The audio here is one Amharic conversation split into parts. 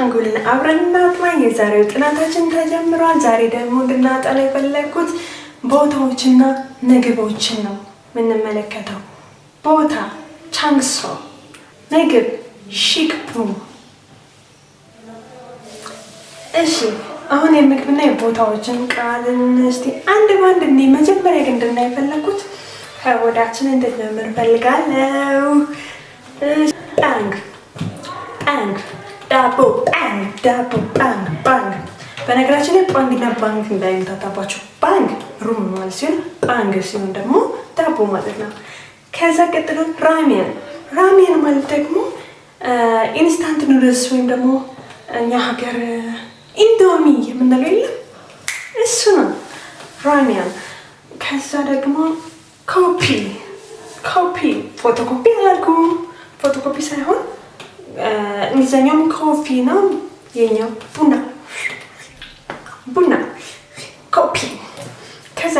ሃንጉልን አብረን እናጥና። የዛሬው ጥናታችን ተጀምሯል። ዛሬ ደግሞ እንድናጠና የፈለግኩት ቦታዎችና ምግቦችን ነው የምንመለከተው። ቦታ ቻንግሶ፣ ምግብ ሺክፑ። እሺ አሁን የምግብና የቦታዎችን ቃልን እስቲ አንድ ባንድ እንዴ። መጀመሪያ ግን እንድናይ የፈለግኩት ከወዳችን እንድንጀምር ፈልጋለሁ። ባንግ ባንግ ዳቦ ባንግ ዳቦ ባንግ ባንግ። በነገራችን ላይ ባንግና ባንግ እንዳይምታታባቸው። ባንግ ሩም ማለት ሲሆን ባንግ ሲሆን ደግሞ ዳቦ ማለት ነው። ከዛ ቀጥሎ ራሚያን። ራሚያን ማለት ደግሞ ኢንስታንት ኑድልስ ወይም ደግሞ እኛ ሀገር ኢንዶሚ የምንለው የለም እሱ ነው ራሚያን። ከዛ ደግሞ ኮፒ ኮፒ ፎቶኮፒ አላልኩም። ፎቶኮፒ ሳይሆን እንግሊዘኛውም ኮፊ ነው። የኛው ቡና ቡና ኮፒ። ከዛ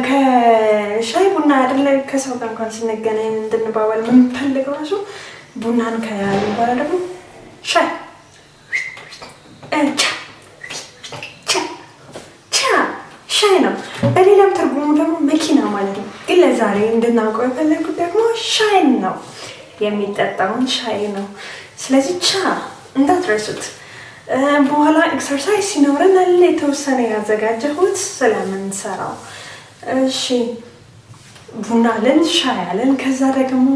ከሻይ ቡና አይደለ ከሰው ጋር እንኳን ስንገናኝ እንድንባባል የምንፈልገው ራሱ ቡናን ከያሉ በኋላ ደግሞ ሻይ ሻይ ነው። በሌላም ትርጉሙ ደግሞ መኪና ማለት ነው። ግን ለዛሬ እንድናውቀው የፈለጉት ደግሞ ሻይ ነው። የሚጠጣውን ሻይ ነው። ስለዚህ ቻ እንዳትረሱት። በኋላ ኤክሰርሳይዝ ሲኖረን አለ የተወሰነ ያዘጋጀሁት ስለምንሰራው። እሺ ቡና አለን፣ ሻይ አለን። ከዛ ደግሞ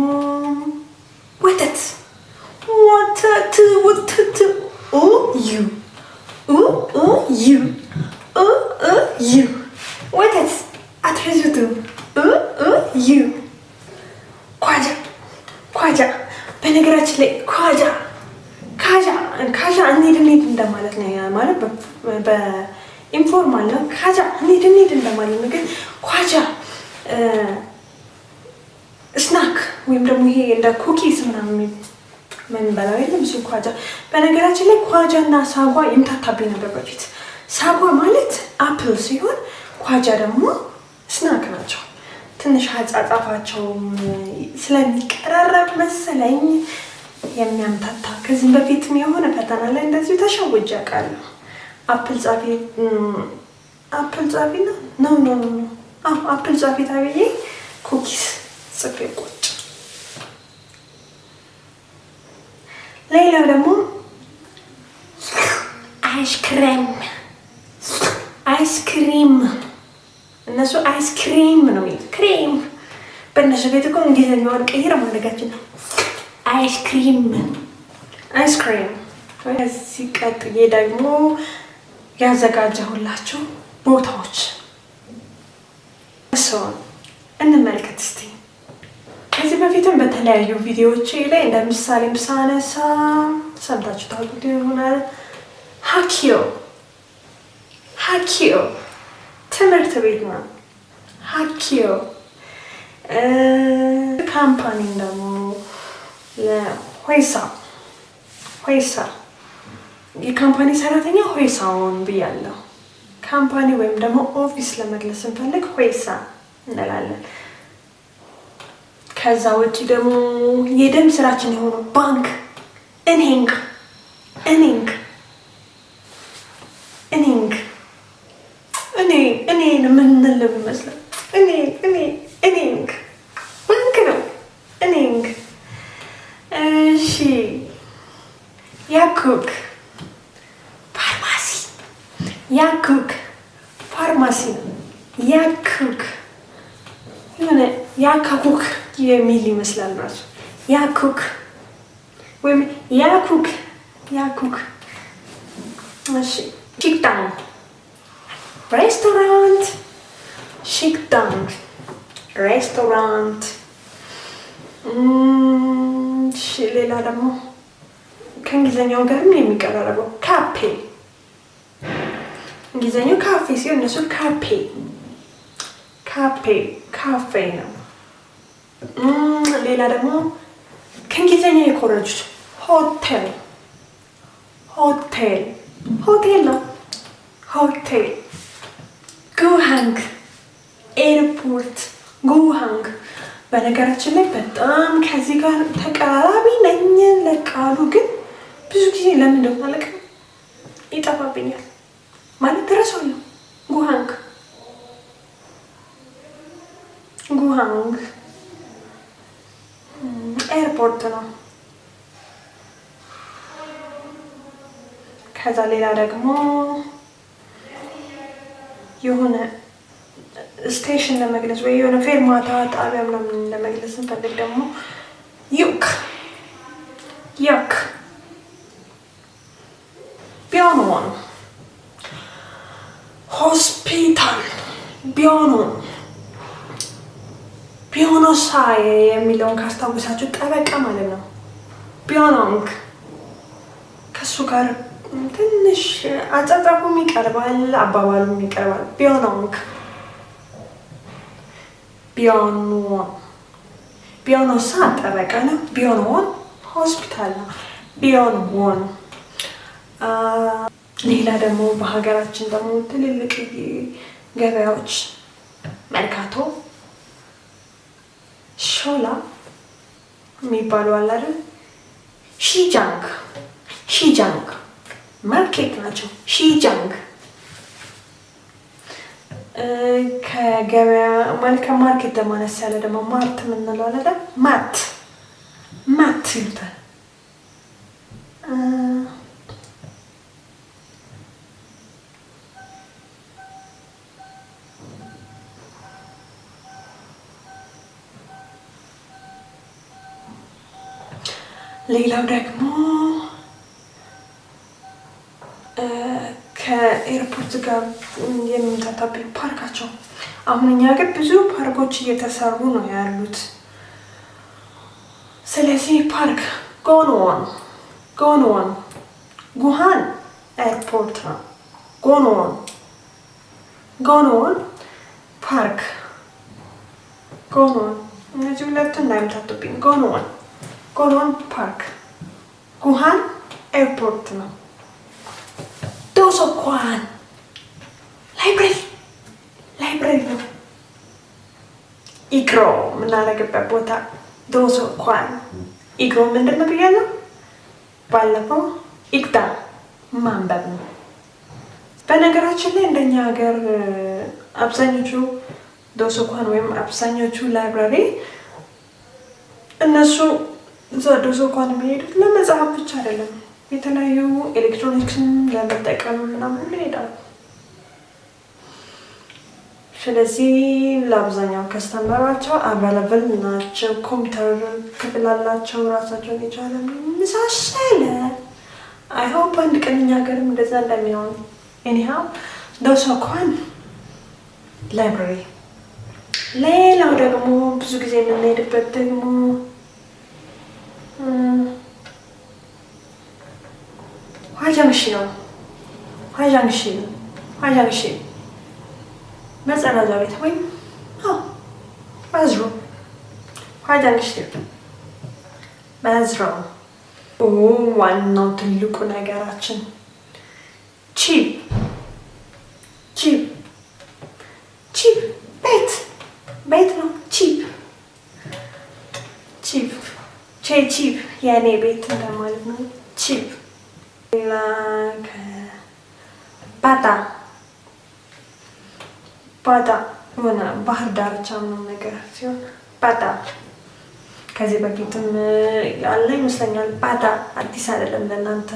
ወተት ወተት ወተት ዩ ዩ ዩ ወተት አትረሱት። ዩ ኳጃ ኳጃ። በነገራችን ላይ ኳጃ ካጃ እንሂድ እንደማለት ነው። ማለት በኢንፎርማል ነው። ካጃ እንሂድ እንደማለት ነው። ግን ኳጃ ስናክ ወይም ደግሞ ይሄ እንደ ኩኪስ ምናምን ምን በላው የለም እሱ ኳጃ። በነገራችን ላይ ኳጃ እና ሳጓ ይምታታብኝ ነበር በፊት። ሳጓ ማለት አፕል ሲሆን ኳጃ ደግሞ ስናክ ናቸው። ትንሽ አጻጻፋቸውም ስለሚቀራረብ መሰለኝ የሚያምታታ። ከዚህም በፊትም የሆነ ፈተና ላይ እንደዚሁ ተሸውጄ አውቃለሁ። አፕል ጻፊ ነው አፕል ጻፊ ታብዬ ኩኪስ ጽፌ ቁጭ። ሌላው ደግሞ አይስክሪም እነሱ አይስክሪም ነው የሚሉት። ክሬም በእነሱ ቤት እኮ እንግሊዝኛውን ቀይር ማድረጋችን ነው። አይስክሪም። ከዚህ ቀጥዬ ደግሞ ያዘጋጀሁላችሁ ቦታዎች ሰውን እንመልከት እስቲ። ከዚህ በፊትም በተለያዩ ቪዲዮዎች ላይ እንደ ምሳሌም ሳነሳ ሰምታችሁ ታውቁት ይሆናል። ሀኪዮ ትምህርት ቤት ነው። ሀኪዮ ካምፓኒ ደግሞ ሆይሳ የካምፓኒ ሰራተኛ ሆይሳውን ብያለሁ። ካምፓኒ ወይም ደግሞ ኦፊስ ለመግለጽ ስንፈልግ ሆይሳ እንላለን። ከዛ ውጭ ደግሞ የደም ስራችን የሆነው ባንክ እኔንግ ምንል ይመስላል። እኔንግ ባንክ ነው። እኔንግ እሺ። ያኩክ ፋርማሲ ነው። ያኩክ የሆነ ያካኩክ የሚል ይመስላል ራሱ። ያኩክ ወይም ያኩክ። እሺ ሺክዳን ሬስቶራንት፣ ሺክዳን ሬስቶራንት። ሌላ ደግሞ ከእንግሊዝኛው ጋርም የሚቀራረበው ካፌ። እንግሊዝኛው ካፌ ሲሆን እነሱ ካፌ ነው። ሌላ ደግሞ ከእንግሊዝኛ የኮረጁት ሆቴል ነው። ሆቴል ጉሃንግ ኤርፖርት ጉሃንግ። በነገራችን ላይ በጣም ከዚህ ጋር ተቀራራቢ ነኝ ለቃሉ። ግን ብዙ ጊዜ ለምን እንደሆነ አላውቅም ይጠፋብኛል ማለት ድረሰው ጉሃንግ ኤርፖርት ነው። ከዛ ሌላ ደግሞ የሆነ ስቴሽን ለመግለጽ ወይ የሆነ ፌርማታ ጣቢያ ምናምን ለመግለጽ እንፈልግ ደግሞ ያክ ቢያኖን ሆስፒታል ቢያኖሳይ የሚለውን ካስታወሳችሁ ጠበቃ ማለት ነው። ቢያኖንግ ከሱ ጋር ትንሽ አጻጻፉም ይቀርባል፣ አባባሉም ይቀርባል። ቢያኖሳ ጠበቃ ነው። ቢያኖን ሆስፒታል ነው። ቢያኖን ሌላ ደግሞ በሀገራችን ደግሞ ትልልቅ ገበያዎች መርካቶ፣ ሾላ የሚባሉ አለ አይደል? ሺጃንግ ማርኬት ናቸው። ሺጃንግ ከገበያ ማለት ከማርኬት ደግሞ አነስ ያለ ደግሞ ማርት የምንለው አለ አይደል? ማት ይሉታል። ሌላው ደግሞ ከኤርፖርት ጋር የሚምታታብኝ ፓርካቸው። አሁን እኛ ሀገር ብዙ ፓርኮች እየተሰሩ ነው ያሉት። ስለዚህ ፓርክ ጎንዎን ጉሃን ኤርፖርት ነው። ጎንዎን ፓርክ እነዚህ ሁለቱን እንዳይምታቱብኝ። ጎንዎን ፓርክ ጉሃን ኤርፖርት ነው። ዶሶኳን ላይብረሪ ነው። ኢግሮ የምናደርግበት ቦታ ዶሶኳን። ኢግሮ ምንድን ነው ብያለሁ ባለፈው? ኢግዳ ማንበብ ነው። በነገራችን ላይ እንደኛ ሀገር አብዛኞቹ ዶሶኳን ወይም አብዛኞቹ ላይብረሪ እነሱ እዛ ዶሶኳን የሚሄዱት ለመጽሐፍ ብቻ አይደለም፣ የተለያዩ ኤሌክትሮኒክስን ለመጠቀም ምናምን ይሄዳሉ። ስለዚህ ለአብዛኛው ከስተመራቸው አቬለብል ናቸው። ኮምፒውተር ክፍል አላቸው ራሳቸውን የቻለ መሳሰለ። አይሆፕ አንድ ቀን እኛ ሀገርም እንደዛ እንደሚሆን። ኤኒሃው ዶሶኳን ላይብረሪ። ሌላው ደግሞ ብዙ ጊዜ የምንሄድበት ደግሞ 화장실 መጸዳጃ ቤት ወይም ባዝሩም። ባዝሩም። ዋናው ትልቁ ነገራችን ቺፕ ቤት ነው። ቺፕ የኔ ቤት እንደማለት ነው። ቺፕ ሌላ ባዳ ሆነ ባህር ዳርቻ ምንም ነገር ሲሆን ባዳ ከዚህ በፊትም ያለ ይመስለኛል። ባዳ አዲስ አይደለም ለእናንተ።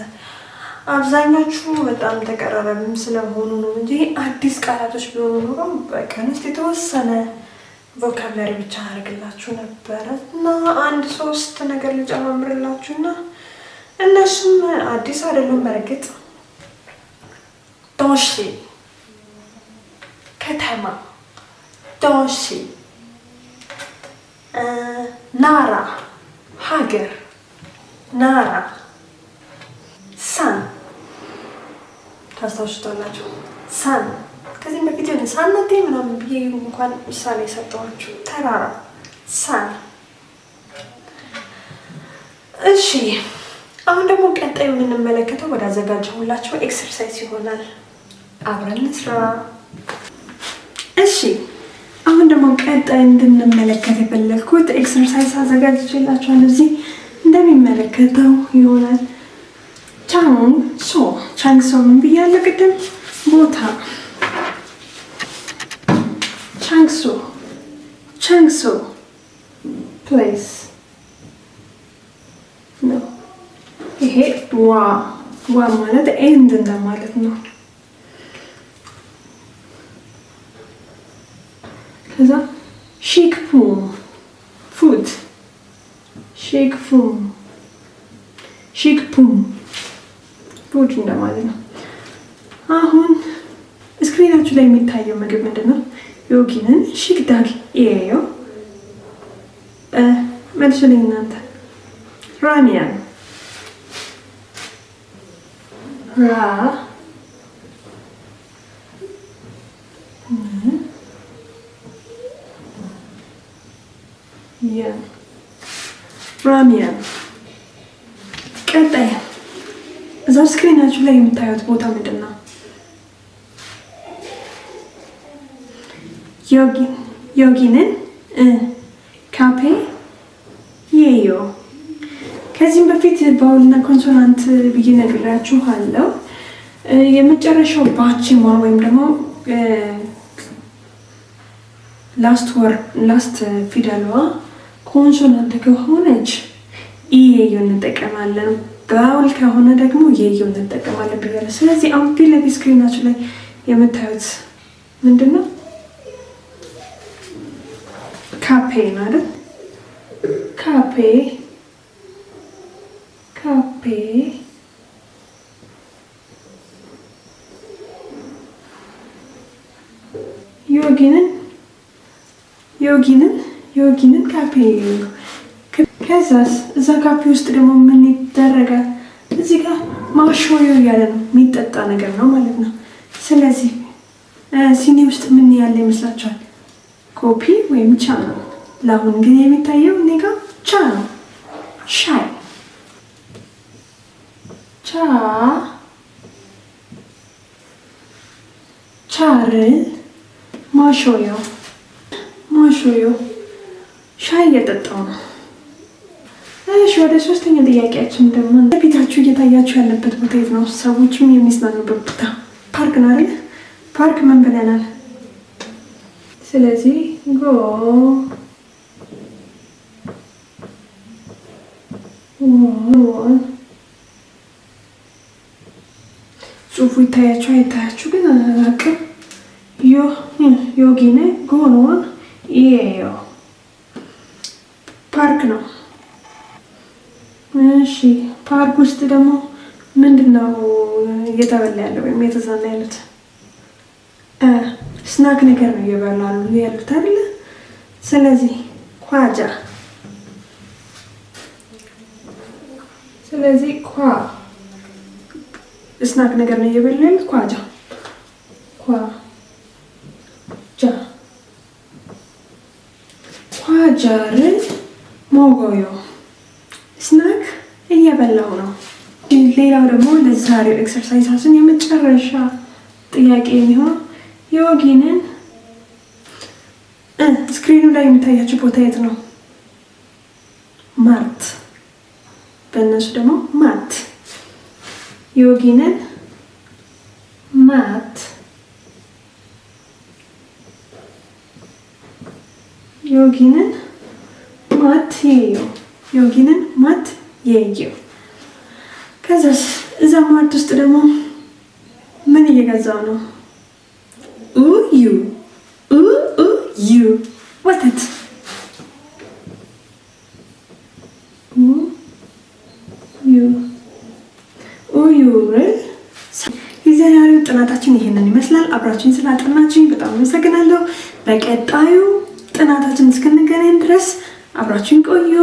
አብዛኞቹ በጣም ተቀራራቢም ስለሆኑ ነው እንጂ አዲስ ቃላቶች ቢሆኑ ኖሮ በቀን ውስጥ የተወሰነ ቮካብላሪ ብቻ አደርግላችሁ ነበረ እና 1-3 ነገር ልጨማምርላችሁ እና እነሱም አዲስ አይደሉም። በእርግጥ ዶሺ ከተማ፣ ዶሺ ናራ ሀገር፣ ናራ ሳን ታስታውሱታላችሁ። ሳን ከዚህም በፊት የሆነ ሳነቴ ምናምን ብዬ እንኳን ምሳሌ የሰጠኋችሁ ተራራ ሳን። እሺ አሁን ደግሞ ቀጣይ የምንመለከተው ወደ አዘጋጀሁላችሁ ኤክሰርሳይዝ ይሆናል። አብረን እንስራ። እሺ አሁን ደግሞ ቀጣይ እንድንመለከት የፈለግኩት ኤክሰርሳይዝ አዘጋጅቼላችኋለሁ። እዚህ እንደሚመለከተው ይሆናል። ቻንግሶ ምን ብያለሁ ቅድም? ቦታ ቻንግሶ ፕሌስ ነው። ይሄ ዋ ማለት ኤንድ እንደማለት ነው። ከዛ ሺክፑም ፉድ ሺክፑም ፉድ እንደማለት ነው። አሁን ስክሪናችሁ ላይ የሚታየው ምግብ ምንድን ነው? ዮጊንን ሺክዳግ ኤዮ መልሱልኝ እናንተ። ራሚያን ራሚያን። ቀጣይ እዛው ስክሪናችሁ ላይ የምታዩት ቦታ ምንድን ነው? ዮጊንን ካፔ የዮ። ከዚህም በፊት ባውልና ኮንሶናንት ብዬ ነግራችኋለሁ። የመጨረሻው ባቺማ ወይም ደግሞ ላስት ፊደሏ ኮንሶናንት ከሆነች ኢየዮ እንጠቀማለን። ባውል ከሆነ ደግሞ የዮ እንጠቀማለን ብያለሁ። ስለዚህ አሁን ፊት ለፊት ስክሪናችሁ ላይ የምታዩት ምንድን ነው? ካፔ ማለት ካፔ ዮጊንን ካፔ። ከዛስ እዛ ካፔ ውስጥ ደግሞ ምን ይደረጋል? እዚህ ጋር ማሾዮ እያለ ነው፣ የሚጠጣ ነገር ነው ማለት ነው። ስለዚህ ሲኒ ውስጥ ምን ያለ ይመስላችኋል? ኮፒ ወይም ቻ ነው። ለአሁን ግን የሚታየው እኔ ጋር ቻ ነው። ሻይ ቻርል ማሾዮ ሻይ እየጠጣው ነው። እሺ ወደ ሶስተኛ ጥያቄያችን ደግሞ ፊታችሁ እየታያችሁ ያለበት ቦታ የት ነው? ሰዎችም የሚዝናኑበት ቦታ ፓርክ ነው አይደል? ፓርክ ምን ብለናል? ስለዚህ ጎ ጽሁፉ ይታያችሁ አይታያችሁ ግን አላውቅም። ዮጊነ ጎኖን ኢዮ ፓርክ ነው። እሺ ፓርክ ውስጥ ደግሞ ምንድን ነው እየተበላ ያለው ወይም እየተዝናኑ ያሉት? ስናክ ነገር ነው እየበላሉ ያሉት አይደለ? ስለዚህ ኳጃ። ስለዚህ ስናክ ነገር ነው እየበሉ ያሉት። ኳጃር ሞጎዮ ስናክ እየበላው ነው። ሌላው ደግሞ ለዛሬው ኤክሰርሳይዛችን የመጨረሻ ጥያቄ የሚሆነው ዮጊንን ስክሪኑ ላይ የሚታያቸው ቦታ የት ነው? ማርት፣ በእነሱ ደግሞ ማት። ዮጊንን ማት የዮ። ከዛስ እዛ ማት ውስጥ ደግሞ ምን እየገዛው ነው? ዩ ወተት። የዛሬው ጥናታችን ይሄንን ይመስላል። አብራችሁን ስላጠናችሁኝ በጣም አመሰግናለሁ። በቀጣዩ ጥናታችን እስክንገናኝ ድረስ አብራችሁን ቆዩ።